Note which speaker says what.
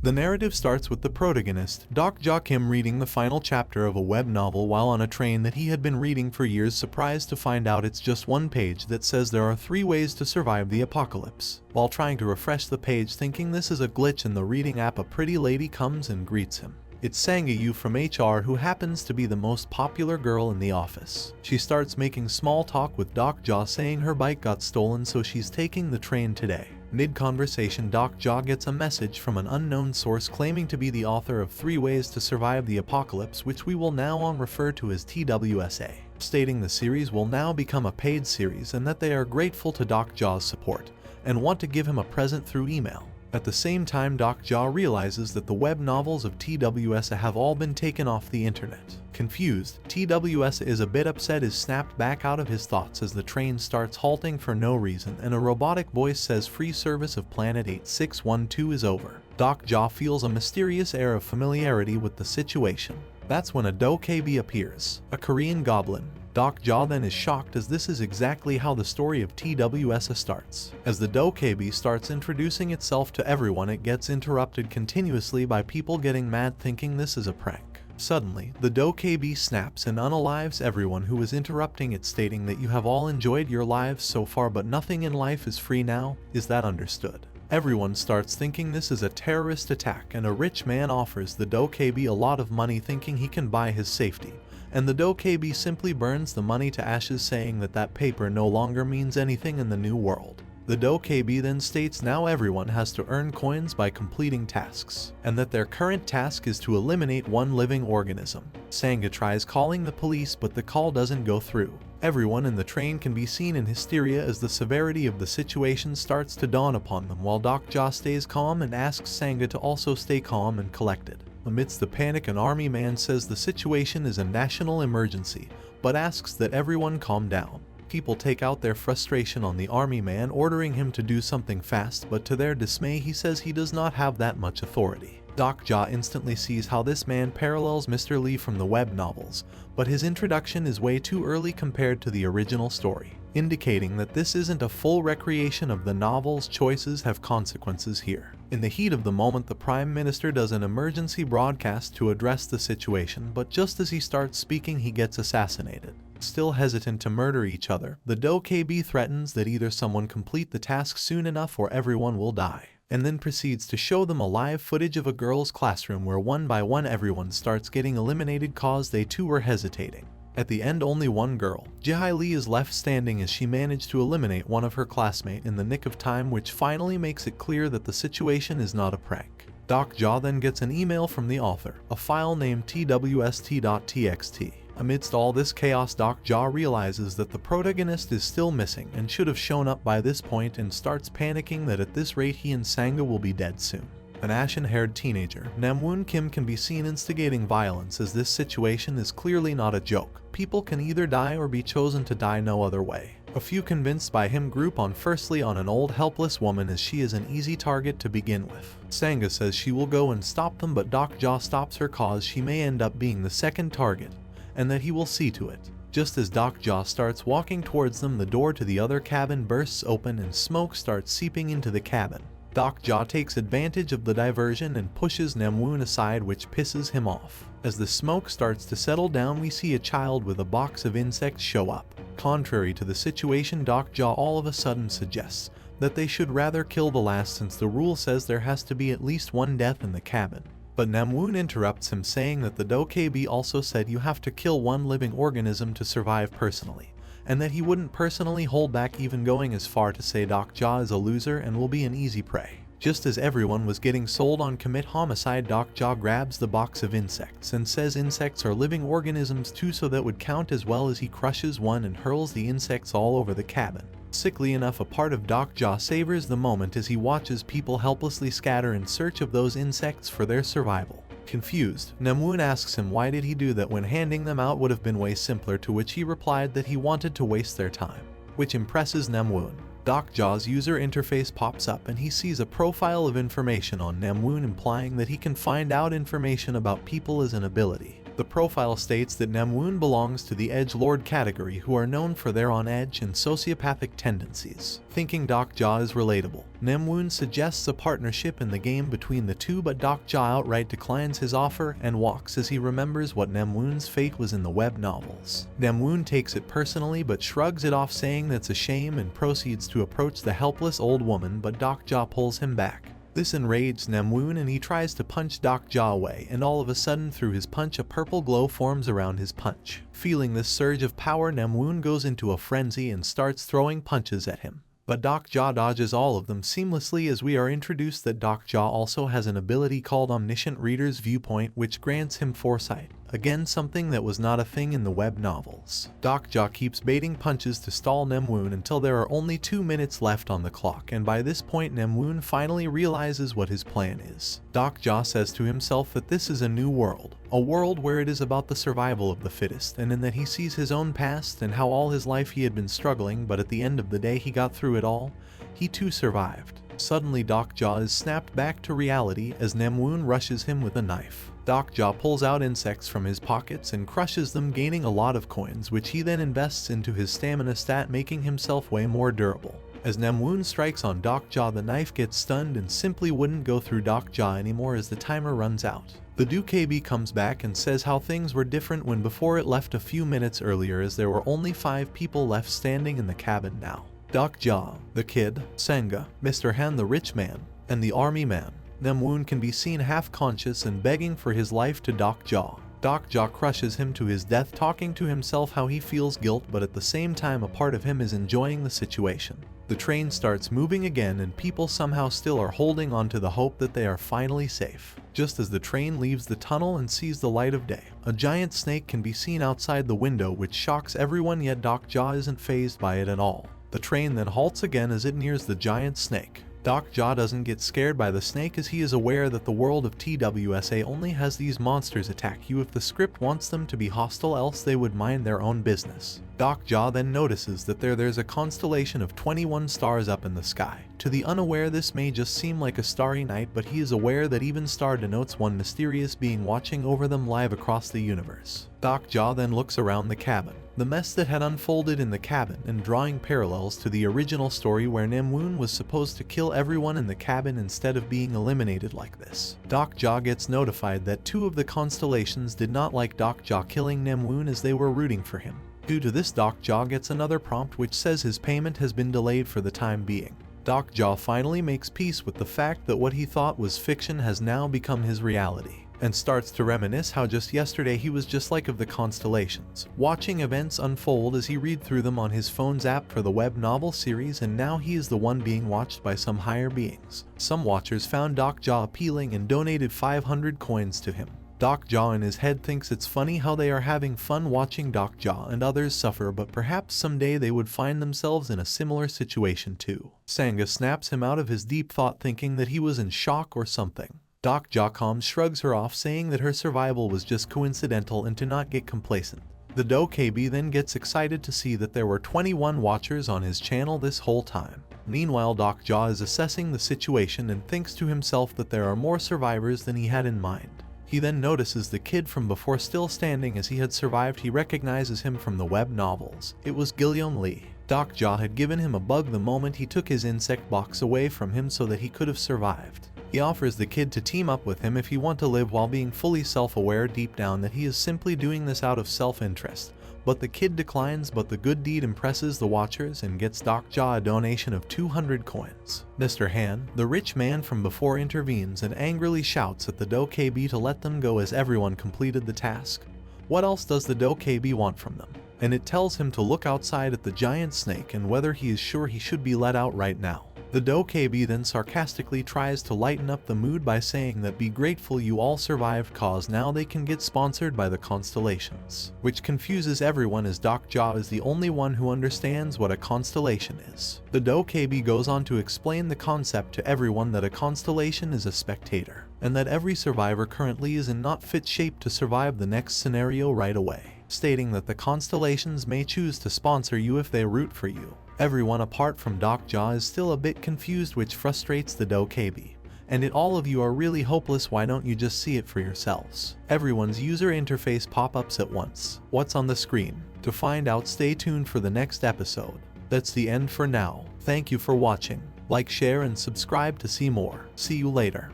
Speaker 1: The narrative starts with the protagonist, Dokkaebi Kim, reading the final chapter of a web novel while on a train that he had been reading for years, surprised to find out it's just one page that says there are 3 ways to survive the apocalypse. While trying to refresh the page thinking this is a glitch in the reading app, a pretty lady comes and greets him. It's Sang-yu from HR, who happens to be the most popular girl in the office. She starts making small talk with Dokkaebi, saying her bike got stolen so she's taking the train today. Mid-conversation, Dokkaebi gets a message from an unknown source claiming to be the author of 3 Ways to Survive the Apocalypse, which we will now on refer to as TWSA, stating the series will now become a paid series and that they are grateful to Dokkaebi's support and want to give him a present through email. At the same time, Dokkaebi realizes that the web novels of TWSA have all been taken off the internet. Confused, TWSA is a bit upset, is snapped back out of his thoughts as the train starts halting for no reason and a robotic voice says free service of planet 8612 is over. Dokkaebi feels a mysterious air of familiarity with the situation. That's when a dokkaebi appears, a Korean goblin. Dokkaebi then is shocked, as this is exactly how the story of TWSA starts. As the dokkaebi starts introducing itself to everyone, it gets interrupted continuously by people getting mad thinking this is a prank. Suddenly, the dokkaebi snaps and unalives everyone who is interrupting it, stating that you have all enjoyed your lives so far, but nothing in life is free now. Is that understood? Everyone starts thinking this is a terrorist attack, and a rich man offers the dokkaebi a lot of money thinking he can buy his safety. And the dokkaebi simply burns the money to ashes, saying that that paper no longer means anything in the new world. The dokkaebi then states now everyone has to earn coins by completing tasks, and that their current task is to eliminate 1 living organism. Sanga tries calling the police, but the call doesn't go through. Everyone in the train can be seen in hysteria as the severity of the situation starts to dawn upon them, while Dokkaebi stays calm and asks Sanga to also stay calm and collected. Amidst the panic, an army man says the situation is a national emergency, but asks that everyone calm down. People take out their frustration on the army man, ordering him to do something fast, but to their dismay he says he does not have that much authority. Dokkaebi instantly sees how this man parallels Mr. Lee from the web novels, but his introduction is way too early compared to the original story, indicating that this isn't a full recreation of the novel's choices have consequences here. In the heat of the moment, the Prime Minister does an emergency broadcast to address the situation, but just as he starts speaking he gets assassinated. Still hesitant to murder each other, the dokkaebi threatens that either someone complete the task soon enough or everyone will die, and then proceeds to show them a live footage of a girls' classroom where one by one everyone starts getting eliminated cause they too were hesitating. At the end, only one girl, Jae Lee, is left standing as she managed to eliminate one of her classmates in the nick of time, which finally makes it clear that the situation is not a prank. Dokkaebi then gets an email from the author, a file named twst.txt. Amidst all this chaos, Dokkaebi realizes that the protagonist is still missing and should have shown up by this point, and starts panicking that at this rate he and Sanga will be dead soon. An ashen-haired teenager, Namwoon Kim, can be seen instigating violence, as this situation is clearly not a joke. People can either die or be chosen to die no other way. A few convinced by him group on firstly on an old helpless woman, as she is an easy target to begin with. Sanga says she will go and stop them, but Dokkaebi stops her cause she may end up being the second target, and that he will see to it. Just as Dokkaebi starts walking towards them, the door to the other cabin bursts open and smoke starts seeping into the cabin. Dokkaebi takes advantage of the diversion and pushes Namwoon aside, which pisses him off. As the smoke starts to settle down, we see a child with a box of insects show up. Contrary to the situation, Dokkaebi all of a sudden suggests that they should rather kill the last, since the rule says there has to be at least 1 death in the cabin. But Namwoon interrupts him, saying that the dokkaebi also said you have to kill 1 living organism to survive personally, and that he wouldn't personally hold back, even going as far to say Dokkaebi is a loser and will be an easy prey. Just as everyone was getting sold on commit homicide, Dokkaebi grabs the box of insects and says insects are living organisms too, so that would count as well, as he crushes one and hurls the insects all over the cabin. Sickly enough, a part of Dokkaebi savors the moment as he watches people helplessly scatter in search of those insects for their survival. Confused, Namwoon asks him why did he do that when handing them out would have been way simpler, to which he replied that he wanted to waste their time, which impresses Namwoon. Dokkaebi's user interface pops up and he sees a profile of information on Namwoon, implying that he can find out information about people as an ability. The profile states that Namwoon belongs to the edgelord category, who are known for their on-edge and sociopathic tendencies. Thinking Dokja is relatable, Namwoon suggests a partnership in the game between the two, but Dokja outright declines his offer and walks as he remembers what Namwoon's fate was in the web novels. Namwoon takes it personally but shrugs it off, saying that's a shame, and proceeds to approach the helpless old woman, but Dokja pulls him back. This enrages Namwoon and he tries to punch Dokja away, and all of a sudden through his punch a purple glow forms around his punch. Feeling this surge of power, Namwoon goes into a frenzy and starts throwing punches at him. But Dokja dodges all of them seamlessly, as we are introduced that Dokja also has an ability called Omniscient Reader's Viewpoint, which grants him foresight. Again, something that was not a thing in the web novels. Dokja keeps baiting punches to stall Namwoon until there are only 2 minutes left on the clock, and by this point Namwoon finally realizes what his plan is. Dokja says to himself that this is a new world, a world where it is about the survival of the fittest, and in that he sees his own past and how all his life he had been struggling, but at the end of the day he got through it all. He too survived. Suddenly Dokja is snapped back to reality as Namwoon rushes him with a knife. Dokja pulls out insects from his pockets and crushes them, gaining a lot of coins, which he then invests into his stamina stat, making himself way more durable. As Namwoon strikes on Dokja, the knife gets stunned and simply wouldn't go through Dokja anymore as the timer runs out. The dokkaebi comes back and says how things were different when before it left a few minutes earlier, as there were only 5 people left standing in the cabin now. Dokja, the kid, Sangha, Mr. Han the rich man, and the army man. Namwoon can be seen half-conscious and begging for his life to Dokja. Dokja crushes him to his death, talking to himself how he feels guilt, but at the same time a part of him is enjoying the situation. The train starts moving again and people somehow still are holding on to the hope that they are finally safe. Just as the train leaves the tunnel and sees the light of day, a giant snake can be seen outside the window, which shocks everyone, yet Dokja isn't fazed by it at all. The train then halts again as it nears the giant snake. Dokja doesn't get scared by the snake, as he is aware that the world of TWSA only has these monsters attack you if the script wants them to be hostile, else they would mind their own business. Dokja then notices that there's a constellation of 21 stars up in the sky. To the unaware, this may just seem like a starry night, but he is aware that even star denotes one mysterious being watching over them live across the universe. Dokja then looks around the cabin, the mess that had unfolded in the cabin, and drawing parallels to the original story where Namwoon was supposed to kill everyone in the cabin instead of being eliminated like this. Dokja gets notified that 2 of the constellations did not like Dokja killing Namwoon, as they were rooting for him. Due to this, Dokja gets another prompt which says his payment has been delayed for the time being. Dokja finally makes peace with the fact that what he thought was fiction has now become his reality, and starts to reminisce how just yesterday he was just like of the constellations, watching events unfold as he read through them on his phone's app for the web novel series, and now he is the one being watched by some higher beings. Some watchers found Dokja appealing and donated 500 coins to him. Dokja in his head thinks it's funny how they are having fun watching Dokja and others suffer, but perhaps someday they would find themselves in a similar situation too. Sangha snaps him out of his deep thought, thinking that he was in shock or something. Dokja calms shrugs her off, saying that her survival was just coincidental and to not get complacent. The dokkaebi then gets excited to see that there were 21 watchers on his channel this whole time. Meanwhile, Dokja is assessing the situation and thinks to himself that there are more survivors than he had in mind. He then notices the kid from before still standing, as he had survived. He recognizes him from the web novels. It was Guillaume Lee. Dokja had given him a bug the moment he took his insect box away from him so that he could have survived. He offers the kid to team up with him if he wants to live, while being fully self-aware deep down that he is simply doing this out of self-interest. But the kid declines, but the good deed impresses the watchers and gets Dokja a donation of 200 coins. Mr. Han, the rich man from before, intervenes and angrily shouts at the dokkaebi to let them go as everyone completed the task. What else does the dokkaebi want from them? And it tells him to look outside at the giant snake and whether he is sure he should be let out right now. The dokkaebi then sarcastically tries to lighten up the mood by saying that be grateful you all survived, cause now they can get sponsored by the constellations, which confuses everyone as Dokja is the only one who understands what a constellation is. The dokkaebi goes on to explain the concept to everyone that a constellation is a spectator, and that every survivor currently is in not fit shape to survive the next scenario right away, stating that the constellations may choose to sponsor you if they root for you. Everyone apart from Dokja is still a bit confused, which frustrates the dokkaebi, And if all of you are really hopeless, why don't you just see it for yourselves? Everyone's user interface pop-ups at once. What's on the screen? To find out, stay tuned for the next episode. That's the end for now. Thank you for watching. Like, share, and subscribe to see more. See you later.